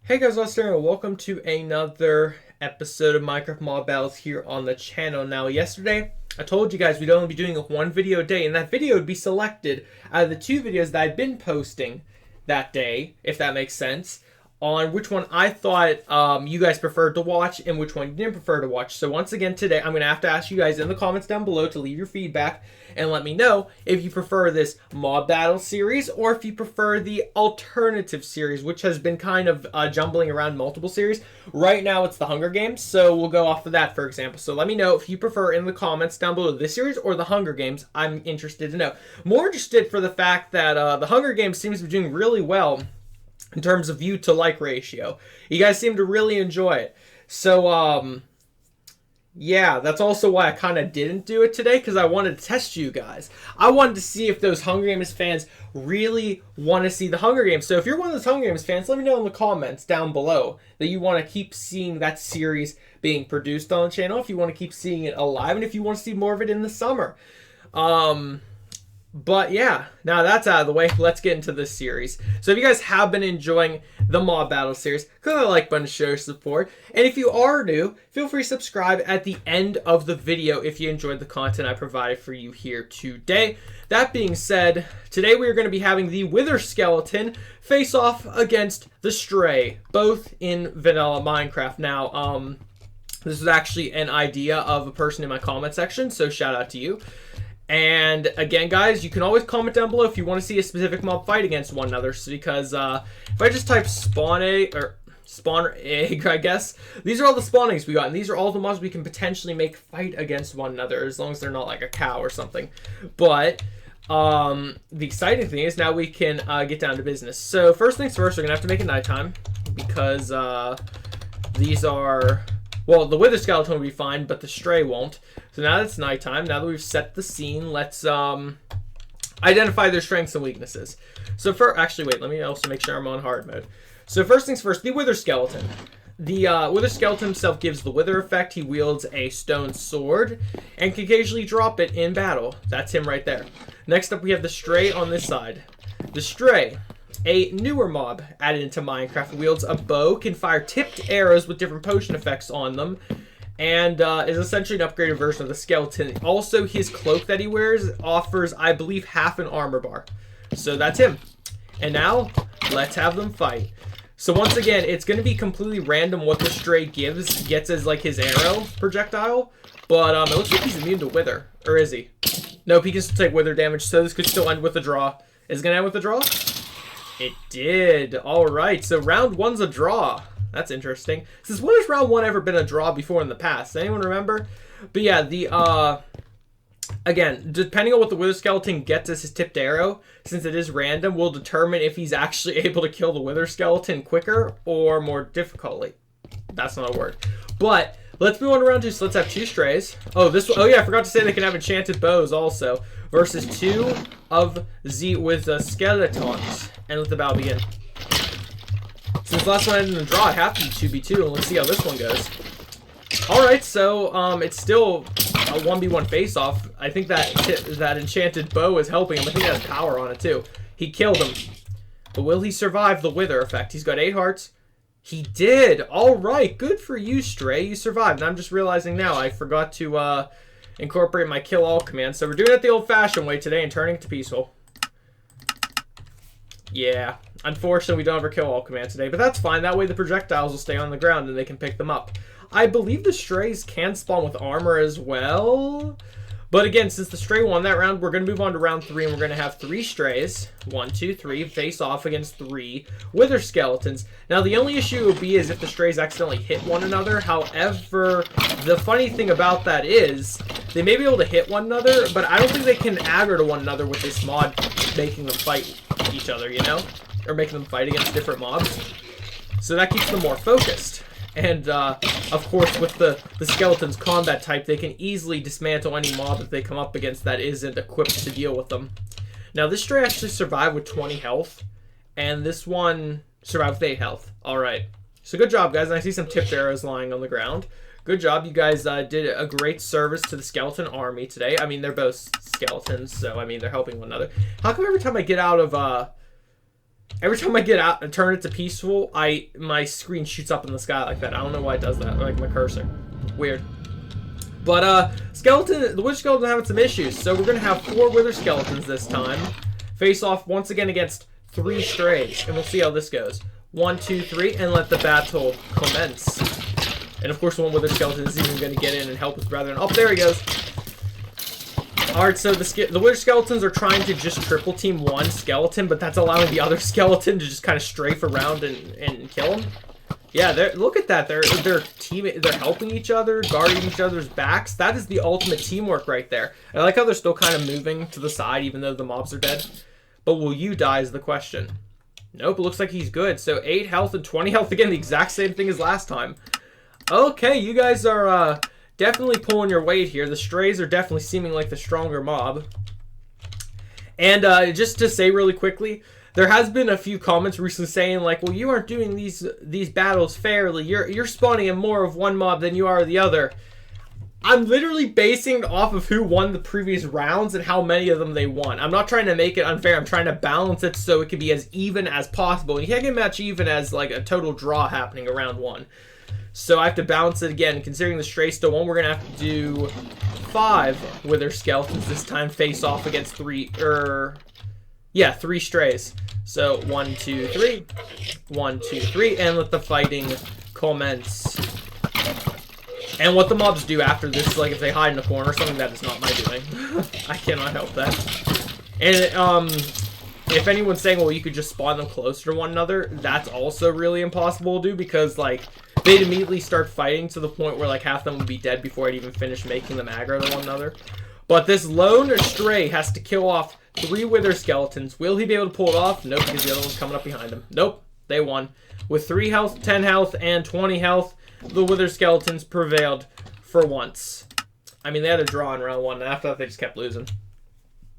Hey guys, Lester, and welcome to another episode of Minecraft Mob Battles here on the channel. Now, yesterday, I told you guys we'd only be doing one video a day, and that video would be selected out of the two videos that I'd been posting that day, if that makes sense, on which one I thought you guys preferred to watch and which one you didn't prefer to watch. So once again today, I'm going to have to ask you guys in the comments down below to leave your feedback and let me know if you prefer this mob battle series or if you prefer the alternative series, which has been kind of jumbling around multiple series. Right now it's the Hunger Games, so we'll go off of that for example. So let me know if you prefer in the comments down below this series or the Hunger Games. I'm interested to know. More interested for the fact that the Hunger Games seems to be doing really well in terms of view to like ratio. You guys seem to really enjoy it. So, yeah, that's also why I kind of didn't do it today, because I wanted to test you guys. I wanted to see if those Hunger Games fans really want to see the Hunger Games. So if you're one of those Hunger Games fans, let me know in the comments down below that you want to keep seeing that series being produced on the channel, if you want to keep seeing it alive, and if you want to see more of it in the summer. But yeah, now that's out of the way, let's get into this series. So if you guys have been enjoying the Mob Battle series, click on the like button to show your support. And if you are new, feel free to subscribe at the end of the video if you enjoyed the content I provided for you here today. That being said, today we are going to be having the Wither Skeleton face off against the Stray, both in vanilla Minecraft. Now, this is actually an idea of a person in my comment section, so shout out to you. And again, guys, you can always comment down below if you want to see a specific mob fight against one another. Because if I just type spawn egg or spawner egg, I guess these are all the spawnings we got, and these are all the mobs we can potentially make fight against one another, as long as they're not like a cow or something. But the exciting thing is now we can get down to business. So first things first, we're gonna have to make it nighttime because these are. Well, the Wither Skeleton will be fine, but the Stray won't. So now that it's nighttime, now that we've set the scene, let's identify their strengths and weaknesses. So actually, wait, let me also make sure I'm on hard mode. So first things first, the Wither Skeleton. The Wither Skeleton himself gives the Wither effect. He wields a stone sword and can occasionally drop it in battle. That's him right there. Next up, we have the Stray on this side. The Stray, a newer mob added into Minecraft, wields a bow, can fire tipped arrows with different potion effects on them, and is essentially an upgraded version of the skeleton. Also, his cloak that he wears offers, I believe, half an armor bar. So that's him. And now, let's have them fight. So once again, it's going to be completely random what the Stray gets as like his arrow projectile, but it looks like he's immune to Wither. Or is he? Nope, he can still take Wither damage, so this could still end with a draw. Is it going to end with a draw? It did. Alright, so round one's a draw. That's interesting. Since when has round one ever been a draw before in the past? Anyone remember? But yeah, the again, depending on what the Wither Skeleton gets as his tipped arrow, since it is random, will determine if he's actually able to kill the Wither Skeleton quicker or more difficultly. That's not a word. But let's move on to round two. So let's have two Strays. Oh, yeah, I forgot to say they can have enchanted bows also. Versus two of the skeletons. And let the battle begin. Since the last one ended in a draw, I have to be 2v2, and let's see how this one goes. Alright, so it's still a 1v1 face-off. I think that enchanted bow is helping him. I think it has power on it too. He killed him. But will he survive the Wither effect? He's got 8 hearts. He did! Alright, good for you, Stray. You survived. And I'm just realizing now I forgot to incorporate my kill all command. So we're doing it the old-fashioned way today and turning it to peaceful. Yeah, unfortunately we don't have our kill all command today, but that's fine. That way the projectiles will stay on the ground and they can pick them up. I believe the Strays can spawn with armor as well. But again, since the Stray won that round, we're going to move on to round 3, and we're going to have 3 Strays, 1, 2, 3, face off against 3 Wither Skeletons. Now, the only issue will be is if the Strays accidentally hit one another. However, the funny thing about that is they may be able to hit one another, but I don't think they can aggro to one another with this mod making them fight each other, you know? Or making them fight against different mobs. So that keeps them more focused. And, of course, with the skeleton's combat type, they can easily dismantle any mob that they come up against that isn't equipped to deal with them. Now, this Stray actually survived with 20 health, and this one survived with 8 health. Alright. So good job, guys. And I see some tipped arrows lying on the ground. Good job. You guys did a great service to the skeleton army today. I mean, they're both skeletons, so, I mean, they're helping one another. How come every time I get out of Every time I get out and turn it to peaceful, my screen shoots up in the sky like that. I don't know why it does that. Like my cursor. Weird. But the Wither Skeleton having some issues. So we're gonna have 4 Wither Skeletons this time. Face off once again against 3 Strays. And we'll see how this goes. 1, 2, 3, and let the battle commence. And of course one Wither Skeleton is even gonna get in and help with rather than. Oh, there he goes. Alright, so the Wither Skeletons are trying to just triple team one skeleton, but that's allowing the other skeleton to just kind of strafe around and kill him. Yeah, look at that. They're helping each other, guarding each other's backs. That is the ultimate teamwork right there. I like how they're still kind of moving to the side even though the mobs are dead. But will you die is the question. Nope, it looks like he's good. So 8 health and 20 health again, the exact same thing as last time. Okay, you guys are definitely pulling your weight here. The Strays are definitely seeming like the stronger mob. And just to say really quickly, there has been a few comments recently saying like, well, you aren't doing these battles fairly. You're spawning in more of one mob than you are the other. I'm literally basing it off of who won the previous rounds and how many of them they won. I'm not trying to make it unfair. I'm trying to balance it so it can be as even as possible. You can't get match even as like a total draw happening around 1. So I have to balance it again. Considering the Stray still won, we're going to have to do 5 Wither Skeletons this time. Face off against 3 Strays. So 1, 2, 3. 1, 2, 3. And let the fighting commence. And what the mobs do after this, like if they hide in a corner or something, that is not my doing. I cannot help that. And if anyone's saying, well, you could just spawn them closer to one another, that's also really impossible to do because like they'd immediately start fighting to the point where like half of them would be dead before I'd even finish making them aggro to one another. But this lone Stray has to kill off 3 Wither Skeletons. Will he be able to pull it off? Nope, because the other one's coming up behind him. Nope, they won. With 3 health, 10 health, and 20 health, the Wither Skeletons prevailed for once. I mean, they had a draw in round 1, and after that they just kept losing.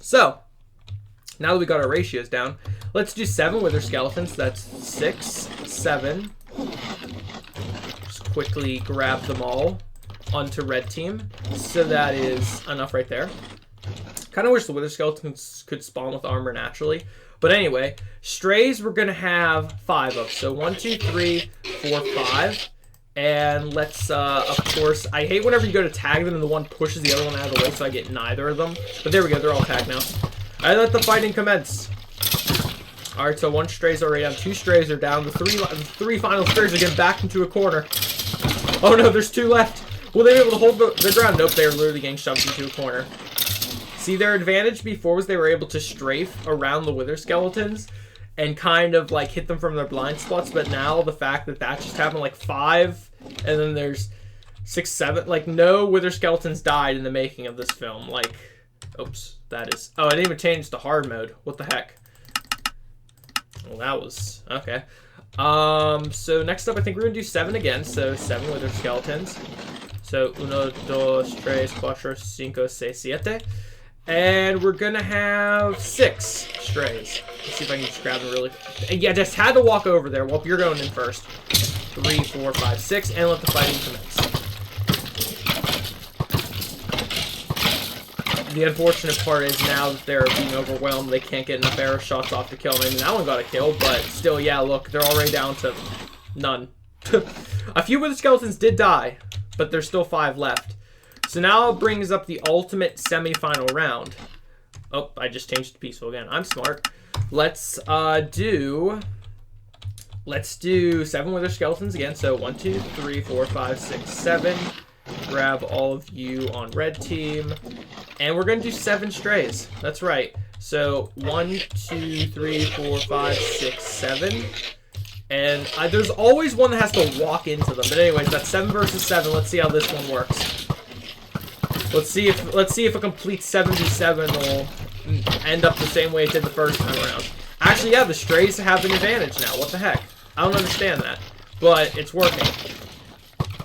So, now that we got our ratios down, let's do 7 Wither Skeletons. That's 6, 7. Just quickly grab them all onto red team. So that is enough right there. Kind of wish the Wither Skeletons could spawn with armor naturally. But anyway, Strays we're going to have 5 of. So 1, 2, 3, 4, 5. And let's, of course, I hate whenever you go to tag them and the one pushes the other one out of the way, so I get neither of them. But there we go, they're all tagged now. I let the fighting commence. Alright, so 1 Stray's already down, 2 Strays are down, the 3 final Strays are getting backed into a corner. Oh no, there's 2 left. Will they be able to hold their ground? Nope, they are literally getting shoved into a corner. See, their advantage before was they were able to strafe around the Wither Skeletons and kind of like hit them from their blind spots, but now the fact that just happened like 5 and then there's 6, 7, like no Wither Skeletons died in the making of this film. Like, oops, that is, oh, I didn't even change to hard mode. What the heck? Well, that was okay. So next up I think we're gonna do 7 again, so 7 Wither Skeletons. So 1, 2, 3, 4, 5, 6, 7. And we're gonna have 6 Strays. Let's see if I can just grab them really. Yeah, just had to walk over there. Well, you're going in first. 3, 4, 5, 6, and let the fighting commence. The unfortunate part is now that they're being overwhelmed, they can't get enough arrow shots off to kill them. I mean, that one got a kill, but still, yeah, look, they're already down to none. A few Wither Skeletons did die, but there's still 5 left. So now it brings up the ultimate semi-final round. Oh, I just changed to peaceful again. I'm smart. Let's do 7 Wither Skeletons again. So 1, 2, 3, 4, 5, 6, 7. Grab all of you on red team. And we're going to do 7 Strays. That's right. So 1, 2, 3, 4, 5, 6, 7. And there's always one that has to walk into them. But anyways, that's 7 versus 7. Let's see how this one works. Let's see if a complete 77 will end up the same way it did the first time around. Actually, yeah, the Strays have an advantage now. What the heck? I don't understand that. But it's working.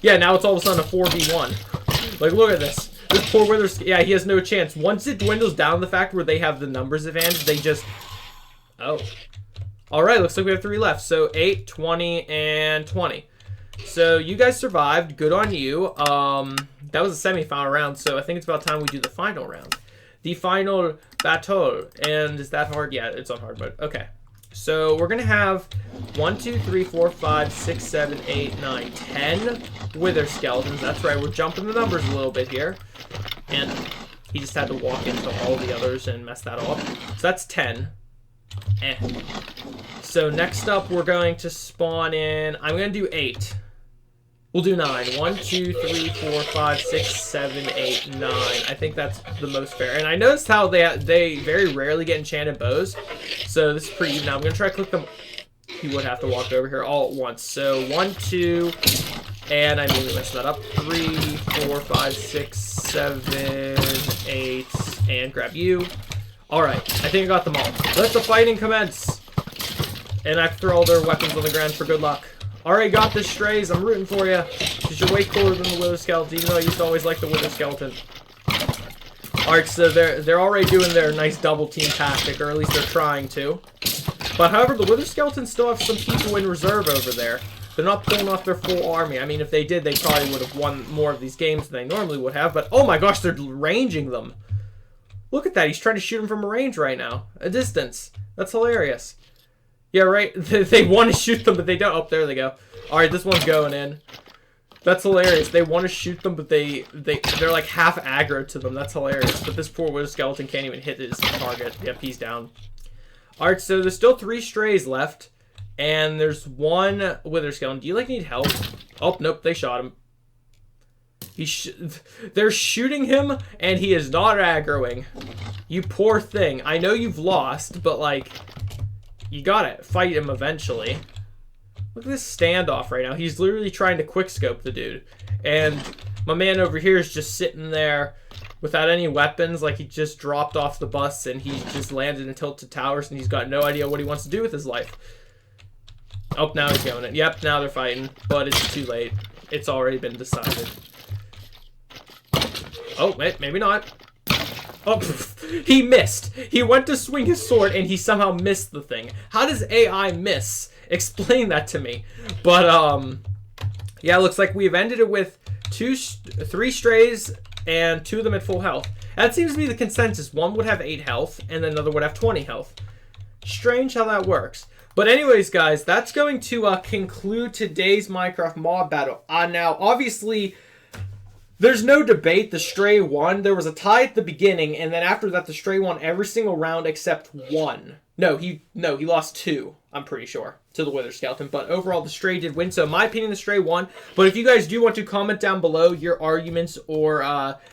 Yeah, now it's all of a sudden a 4v1. Like, look at this. This poor Wither, yeah, he has no chance. Once it dwindles down to the fact where they have the numbers advantage, they just... Oh. Alright, looks like we have 3 left. So 8, 20, and 20. So you guys survived. Good on you. That was a semi-final round, so I think it's about time we do the final round. The final battle. And is that hard? Yeah, it's on hard mode. Okay. So we're going to have 1, 2, 3, 4, 5, 6, 7, 8, 9, 10 wither skeletons. That's right, we're jumping the numbers a little bit here. And he just had to walk into all the others and mess that all up. So that's 10. So next up, we're going to spawn in... I'm going to do 8. We'll do 9. 1, 2, 3, 4, 5, 6, 7, 8, 9. I think that's the most fair. And I noticed how they very rarely get enchanted bows. So this is pretty even. Now I'm going to try to click them. He would have to walk over here all at once. So 1, 2, and I immediately messed that up. 3, 4, 5, 6, 7, 8, and grab you. Alright, I think I got them all. Let the fighting commence! And I throw all their weapons on the ground for good luck. Alright, got this, Strays. I'm rooting for you. Because you're way cooler than the Wither Skeleton, even though I used to always like the Wither Skeleton. Alright, so they're already doing their nice double team tactic, or at least they're trying to. But however, the Wither Skeletons still have some people in reserve over there. They're not pulling off their full army. I mean, if they did, they probably would have won more of these games than they normally would have. But, oh my gosh, they're ranging them. Look at that. He's trying to shoot them from a range right now. A distance. That's hilarious. Yeah, right. They want to shoot them, but they don't. Oh, there they go. All right, this one's going in. That's hilarious. They want to shoot them, but they're like half aggro to them. That's hilarious. But this poor Wither Skeleton can't even hit his target. Yep, he's down. All right, so there's still 3 Strays left, and there's 1 Wither Skeleton. Do you like need help? Oh, nope, they shot him. They're shooting him, and he is not aggroing. You poor thing. I know you've lost, but like, you gotta fight him eventually. Look at this standoff right now. He's literally trying to quickscope the dude. And my man over here is just sitting there without any weapons. Like, he just dropped off the bus and he's just landed in Tilted Towers and he's got no idea what he wants to do with his life. Oh, now he's going in. Yep, now they're fighting. But it's too late. It's already been decided. Oh, maybe not. Oh, he missed. He went to swing his sword and he somehow missed the thing. How does AI miss? Explain that to me. But yeah, it looks like we've ended it with 3 Strays and 2 of them at full health. That seems to be the consensus. One would have 8 health and then another would have 20 health. Strange how that works. But anyways, guys, that's going to conclude today's Minecraft mob battle. Now, obviously, there's no debate. The Stray won. There was a tie at the beginning, and then after that, the Stray won every single round except 1. No, he lost 2, I'm pretty sure, to the Wither Skeleton. But overall, the Stray did win. So in my opinion, the Stray won. But if you guys do want to comment down below your arguments or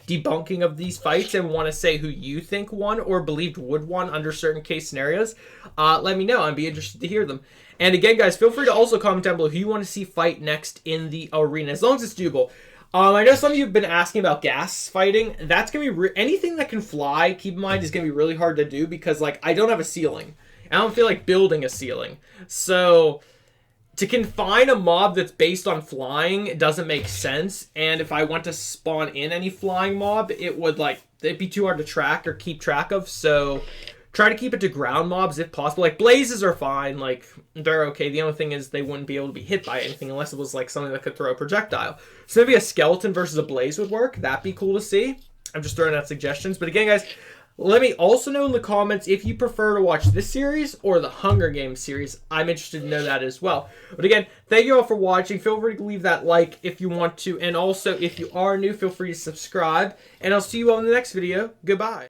debunking of these fights and want to say who you think won or believed would won under certain case scenarios, let me know. I'd be interested to hear them. And again, guys, feel free to also comment down below who you want to see fight next in the arena, as long as it's doable. I know some of you have been asking about gas fighting. That's going to be... anything that can fly, keep in mind, is going to be really hard to do because, like, I don't have a ceiling. I don't feel like building a ceiling. So, to confine a mob that's based on flying doesn't make sense. And if I want to spawn in any flying mob, it would, like... it'd be too hard to track or keep track of. So, try to keep it to ground mobs if possible. Like, blazes are fine. Like, they're okay. The only thing is they wouldn't be able to be hit by anything unless it was, like, something that could throw a projectile. So maybe a skeleton versus a blaze would work. That'd be cool to see. I'm just throwing out suggestions. But again, guys, let me also know in the comments if you prefer to watch this series or the Hunger Games series. I'm interested to know that as well. But again, thank you all for watching. Feel free to leave that like if you want to. And also, if you are new, feel free to subscribe. And I'll see you all in the next video. Goodbye.